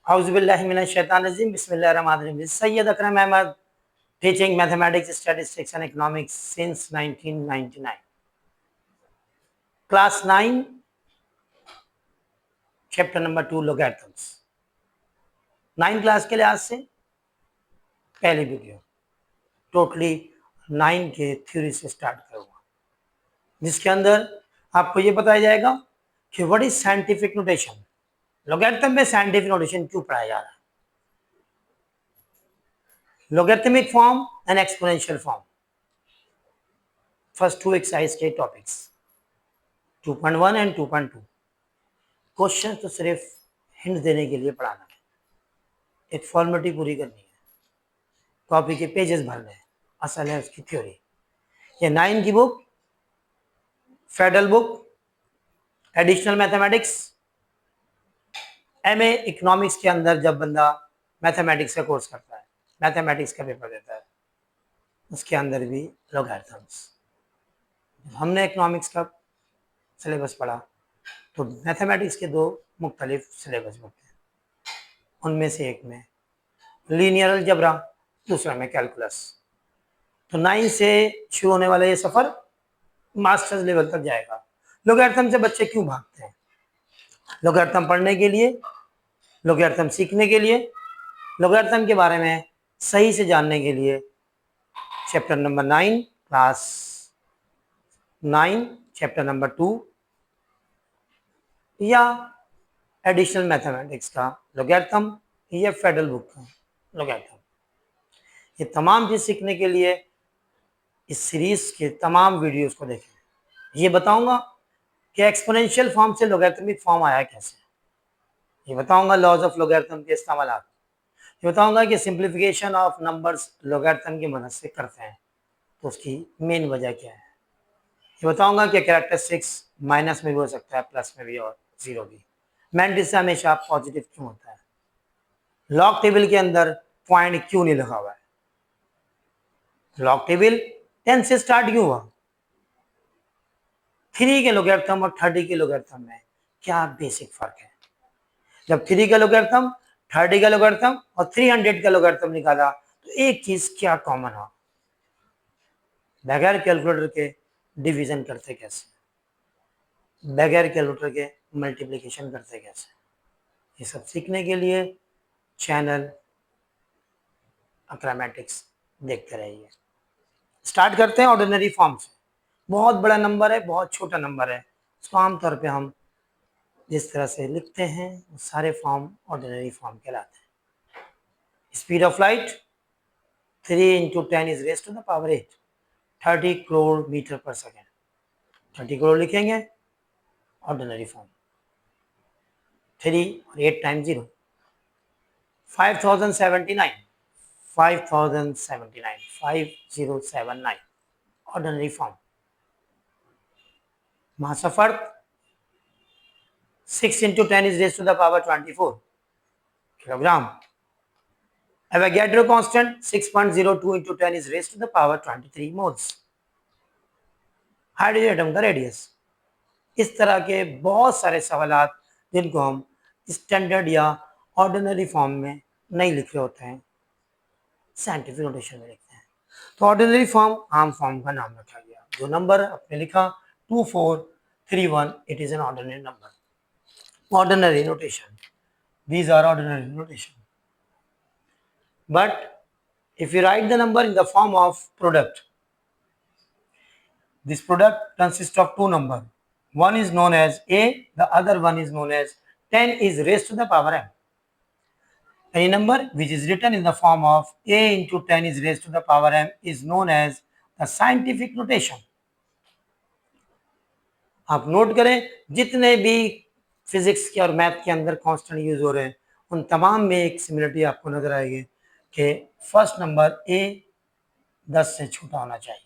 Auzubillahi minash shaitanir rajim. Bismillahirrahmanirrahim. This is Sayyid Akram Ahmad, teaching mathematics, statistics, and economics since 1999. Class 9, chapter number 2, logarithms. 9 class के लिए आज से पहली video totally 9 के theory से start करूंगा, जिसके अंदर आपको ये बताया जाएगा कि what is scientific notation, logarithm में साइंटिफिक नोटेशन क्यों पढ़ाया जा रहा है, logarithmic form and exponential form. First two exercise के टॉपिक्स 2.1 एंड 2.2. क्वेश्चन तो सिर्फ हिंट देने के लिए पढ़ाना है, एक फॉर्मेलिटी पूरी करनी है, कॉपी के पेजेस भरने हैं, असल है उसकी थ्योरी. ये 9 की book, federal book, additional mathematics, MA economics के अंदर जब बंदा मैथमेटिक्स का कोर्स करता है, मैथमेटिक्स का पेपर देता है, उसके अंदर भी लॉगरिथम्स. हमने इकोनॉमिक्स का सिलेबस पढ़ा तो मैथमेटिक्स के 2 मुख्तलिफ सिलेबस होते हैं, उनमें से एक में लीनियर अलजेब्रा, दूसरा में कैलकुलस. तो 9 से शुरू होने वाला ये सफ़र मास्टर्स लेवल तक जाएगा. लॉगरिथम से बच्चे क्यों भागते हैं? लॉगरिथम पढ़ने के लिए, लॉगरिथम सीखने के लिए, लॉगरिथम के बारे में सही से जानने के लिए chapter number 9, class 9, chapter number 2 या एडिशनल मैथमेटिक्स का लॉगरिथम या फेडरल बुक का लॉगरिथम, ये तमाम चीज सीखने के लिए इस सीरीज के तमाम वीडियोस को देखें. ये बताऊंगा कि एक्सपोनेंशियल फॉर्म से लॉगरिथमिक फॉर्म आया कैसे, ये बताऊंगा लॉज ऑफ लॉगरिथम के इस्तेमाल, ये बताऊंगा कि सिंप्लीफिकेशन ऑफ नंबर्स लॉगरिथम की मदद से करते हैं तो उसकी मेन वजह क्या है, ये बताऊंगा कि कैरेक्टरिस्टिक्स माइनस में भी हो सकता है, प्लस में भी और जीरो भी, मैंटिस से हमेशा पॉजिटिव क्यों होता है, लॉग टेबल के अंदर पॉइंट क्यों नहीं लिखा हुआ है, लॉग टेबल 10 से स्टार्ट क्यों हुआ, 3 के लॉगरिथम और 30 के लॉगरिथम में क्या बेसिक फर्क है, जब 3 का लॉगरिथम, 30 का लॉगरिथम और 300 का लॉगरिथम निकाला तो एक चीज क्या कॉमन हो, बगैर कैलकुलेटर के डिवीजन करते कैसे, बगैर कैलकुलेटर के मल्टीप्लिकेशन करते कैसे, ये सब सीखने के लिए चैनल अक्रैमेटिक्स देखते रहिए. स्टार्ट करते हैं ऑर्डिनरी फॉर्म से. बहुत बड़ा नंबर है, बहुत छोटा नंबर है, उसको आमतौर पे हम जिस तरह से लिखते हैं वो सारे फॉर्म ऑर्डिनरी फॉर्म कहलाते हैं. Speed of light 3 × 10 is raised to the power 8, 30 crore metre पर सेकेंड. 30 करोड़ लिखेंगे ऑर्डिनरी फॉर्म, 3 और 8 times 0, 5079, 5079 ordinary form. Mass of earth 6 × 10 is raised to the power 24 kilogram. Avogadro constant 6.02 × 10 is raised to the power 23 moles. Hydrogen atom का radius. इस तरह के बहुत सारे सवालात जिनको हम स्टैंडर्ड या ऑर्डिनरी फॉर्म में नहीं लिख रहे होते हैं, साइंटिफिक नोटेशन में लिखते हैं. तो ऑर्डिनरी फॉर्म आम फॉर्म का नाम रखा गया. जो नंबर आपने लिखा 2431, it is an ordinary number. Ordinary notation, these are ordinary notation. But if you write the number in the form of product, this product consists of 2 numbers. One is known as A, the other one is known as 10 is raised to the power m. Any number which is written in the form of A × 10 is raised to the power m is known as the scientific notation. आप note करें, जितने भी physics के और math के अंदर constant use हो रहे हैं उन तमाम में एक सिमिलरिटी आपको नजर आएगी कि फर्स्ट नंबर ए 10 से छोटा होना चाहिए.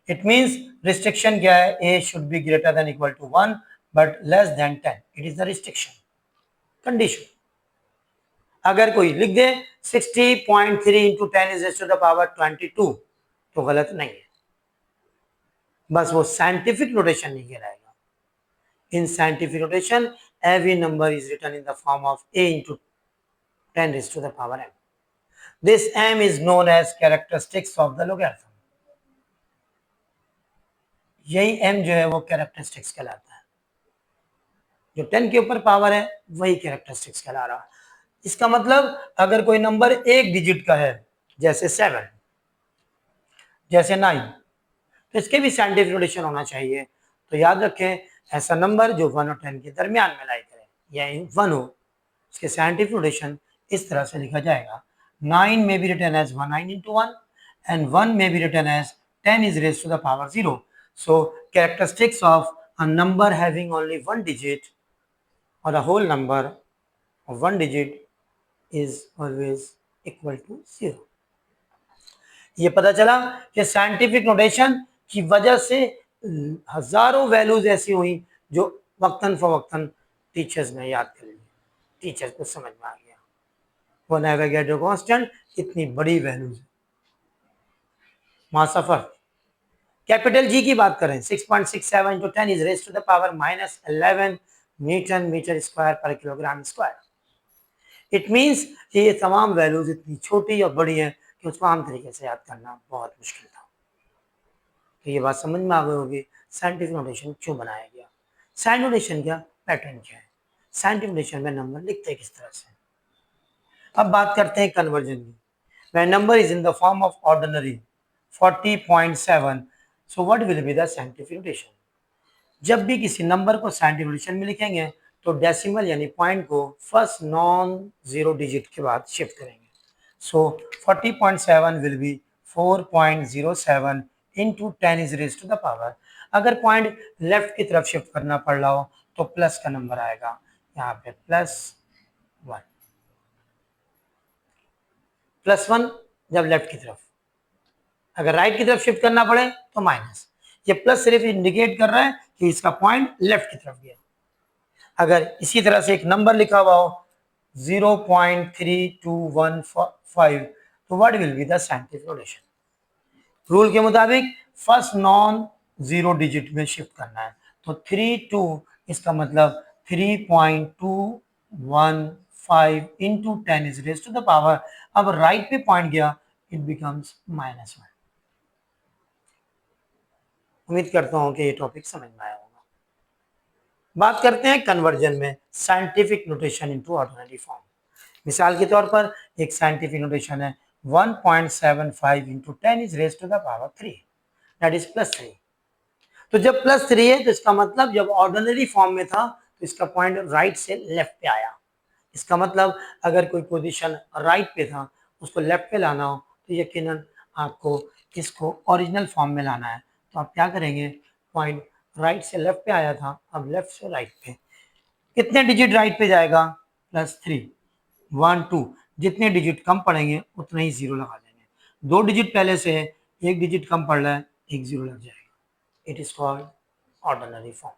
इट मींस रिस्ट्रिक्शन क्या है, A should be greater than equal to 1 but less than 10. It is the restriction condition. अगर कोई लिख दे 60.3 × 10 is raised to the power 22 तो गलत नहीं है, बस वो साइंटिफिक नोटेशन नहीं कहलाएगा. In scientific notation, every number is written in the form of a into 10 raised to the power m. This m is known as characteristics of the logarithm. यही m जो है वो characteristics कहलाता है. जो 10 के ऊपर पावर है वही characteristics कहला रहा. इसका मतलब अगर कोई नंबर एक डिजिट का है, जैसे 7, जैसे 9, तो इसके भी साइंटिफिक नोटेशन होना चाहिए. तो याद रखें, ऐसा नंबर जो 1 और 10 के दरमियान में लाई करे या 1 हो, उसके साइंटिफिक नोटेशन इस तरह से लिखा जाएगा. 9 may be written as 9 into 1 and 1 may be written as 10 is raised to the power 0. So characteristics of a number having only one digit or a whole number of one digit is always equal to 0. ये पता चला कि scientific notation की वजह से हजारों values ऐसी हुई जो वक्तन फवक्तन टीचर्स ने याद कर ली, टीचर्स को समझ में आ गया वन एवोगैड्रो कांस्टेंट इतनी बड़ी वैल्यूज है. Mass of earth capital G की बात करें 6.67 into 10 is raised to the power -11 newton metre square पर किलोग्राम स्क्वायर. इट मींस ये तमाम वैल्यूज इतनी छोटी और बड़ी हैं कि उसको आम तरीके से याद करना बहुत मुश्किल था. तो ये बात समझ में आ गई होगी साइंटिफिक नोटेशन क्यों बनाया गया. साइंटिफिक नोटेशन क्या पैटर्न क्या है, साइंटिफिक नोटेशन में नंबर लिखते हैं किस तरह से. अब बात करते हैं कन्वर्जन की. When number is in the form of ordinary 40.7, so what will be the scientific notation? जब भी किसी नंबर को साइंटिफिक नोटेशन में लिखेंगे तो डेसिमल यानी पॉइंट को फर्स्ट नॉन जीरो डिजिट के बाद शिफ्ट करेंगे. सो 40.7 will be 4.07 into 10 is raised to the power. अगर पॉइंट लेफ्ट की तरफ शिफ्ट करना पड़ रहा हो तो प्लस का नंबर आएगा, यहाँ पे +1. +1 जब लेफ्ट की तरफ, अगर राइट की तरफ शिफ्ट करना पड़े तो माइनस. ये प्लस सिर्फ इंडिकेट कर रहा है कि इसका पॉइंट लेफ्ट की तरफ गया. अगर इसी तरह से एक नंबर लिखा हुआ हो 0.3215, तो what will be the scientific notation. Rule के मुताबिक फर्स्ट नॉन जीरो डिजिट में शिफ्ट करना है. तो 32 इसका मतलब 3.215 into 10 is raised to the power. अब राइट पे पॉइंट गया, इट बिकम्स -1. उम्मीद करता हूं कि ये टॉपिक समझ में आया होगा. बात करते हैं कन्वर्जन में scientific notation into ordinary form. मिसाल के तौर पर एक साइंटिफिक नोटेशन है 1.75 into 10 is raised to the power 3, that is +3. तो जब +3 है तो इसका मतलब जब ऑर्डिनरी फॉर्म में था तो इसका पॉइंट राइट से लेफ्ट पे आया. इसका मतलब अगर कोई पोजीशन राइट पे था उसको लेफ्ट पे लाना हो तो यकीनन आपको इसको ओरिजिनल फॉर्म में लाना है. तो आप क्या करेंगे, पॉइंट राइट से लेफ्ट पे आया था, अब लेफ्ट से राइट पे कितने डिजिट राइट पे जाएगा, +3, 1 2. जितने डिजिट कम पड़ेंगे उतना ही जीरो लगा देंगे. 2 डिजिट पहले से है, 1 डिजिट कम पड़ रहा है, 1 जीरो लग जाएगा. It is called ordinary form.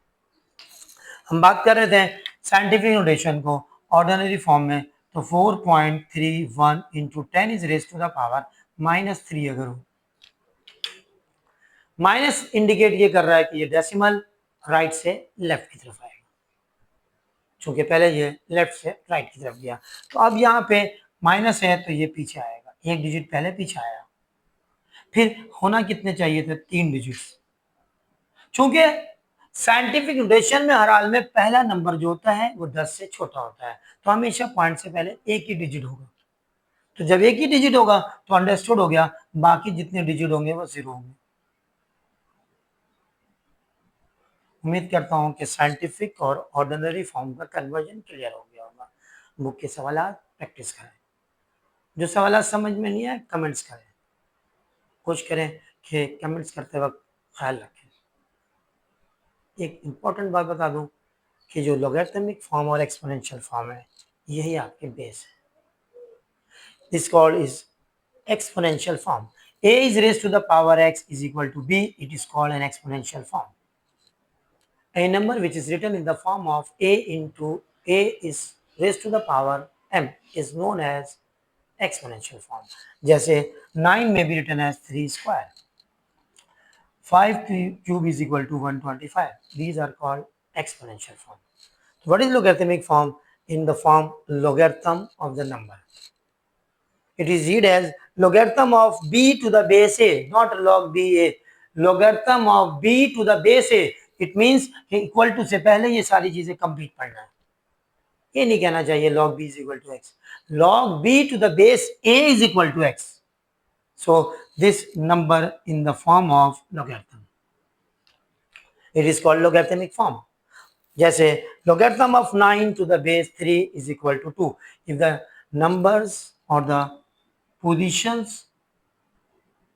हम बात कर रहे थे साइंटिफिक नोटेशन को ऑर्डिनरी फॉर्म में, तो 4.31 into 10 is raised to the power -3 अगर हो. माइनस इंडिकेट ये कर रहा है कि ये डेसिमल राइट से लेफ्ट की तरफ आएगा, चूंकि पहले ये लेफ्ट से राइट की तरफ गया. तो अब यहाँ पे माइनस है तो ये पीछे आएगा, 1 डिजिट पहले पीछे आया. फिर होना कितने चाहिए थे, 3 डिजिट. चूंकि साइंटिफिक नोटेशन में हर हाल में पहला नंबर जो होता है वो 10 से छोटा होता है, तो हमेशा पॉइंट से पहले एक ही डिजिट होगा. तो जब एक ही डिजिट होगा तो अंडरस्टूड हो गया, बाकी जितने डिजिट होंगे वो 0 होंगे. उम्मीद करता हूं कि साइंटिफिक और ऑर्डिनरी फॉर्म का कन्वर्जन क्लियर हो गया होगा. बुक के सवाल प्रैक्टिस करें, जो सवाल समझ में नहीं आए कमेंट्स करें. कोशिश करें कि कमेंट्स करते वक्त ख्याल रखें. एक इम्पॉर्टेंट बात बता दूं कि जो लॉगरिथमिक फॉर्म और एक्सपोनेंशियल फॉर्म है यही आपके बेस है. This called is exponential form. A is raised to the power x is equal to b. It is called an exponential form. A number which is written in the form of a into a is raised to the power m is known as exponential form. जैसे 9 may be written as 3 square. 5 cube is equal to 125. These are called exponential form. So what is logarithmic form? In the form logarithm of the number. It is read as logarithm of b to the base a, not log ba. Logarithm of b to the base a. It means equal to से पहले ये सारी चीजें complete पढ़ना है. ये नहीं कहना चाहिए log b is equal to x. Log b to the base a is equal to x. So this number in the form of logarithm. It is called logarithmic form. जैसे logarithm of 9 to the base 3 is equal to 2. If the numbers or the positions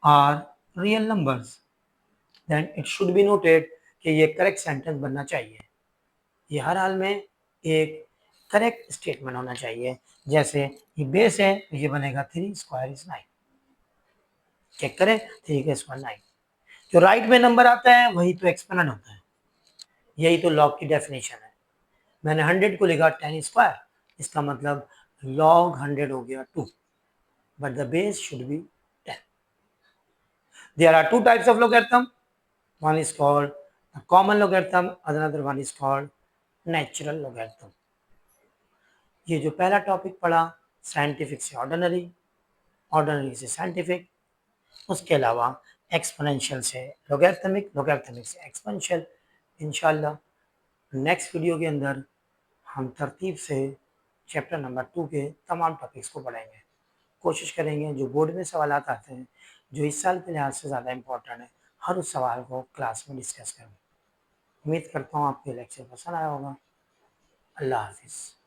are real numbers, then it should be noted कि ये correct sentence बनना चाहिए. ये हर हाल में एक correct statement होना चाहिए. जैसे ये बेस है तो ये बनेगा 3 स्क्वायर इज 9. चेक करें 3 का स्क्वायर 9. जो राइट में नंबर आता है वही तो एक्सपोनेंट होता है. यही तो लॉग की डेफिनेशन है. मैंने 100 को लिखा 10 स्क्वायर, इसका मतलब लॉग 100 हो गया 2, but the base should be 10. There are two types of logarithm. One is called the common logarithm, another one is called natural logarithm. ये जो पहला टॉपिक पढ़ा साइंटिफिक से ऑर्डिनरी, ऑर्डिनरी से साइंटिफिक, उसके अलावा एक्सपोनेंशियल से लोगैरिथमिक, लोगैरिथमिक से एक्सपोनेंशियल. इंशाल्लाह नेक्स्ट वीडियो के अंदर हम तरतीब से चैप्टर नंबर 2 के तमाम टॉपिक्स को पढ़ेंगे. कोशिश करेंगे जो बोर्ड में सवाल आते हैं, जो इस साल के लिहाज से ज़्यादा इम्पोर्टेंट है, हर उस सवाल को क्लास में डिस्कस करें. उम्मीद करता हूँ आपको लेक्चर पसंद आया होगा. अल्लाह हाफिज़.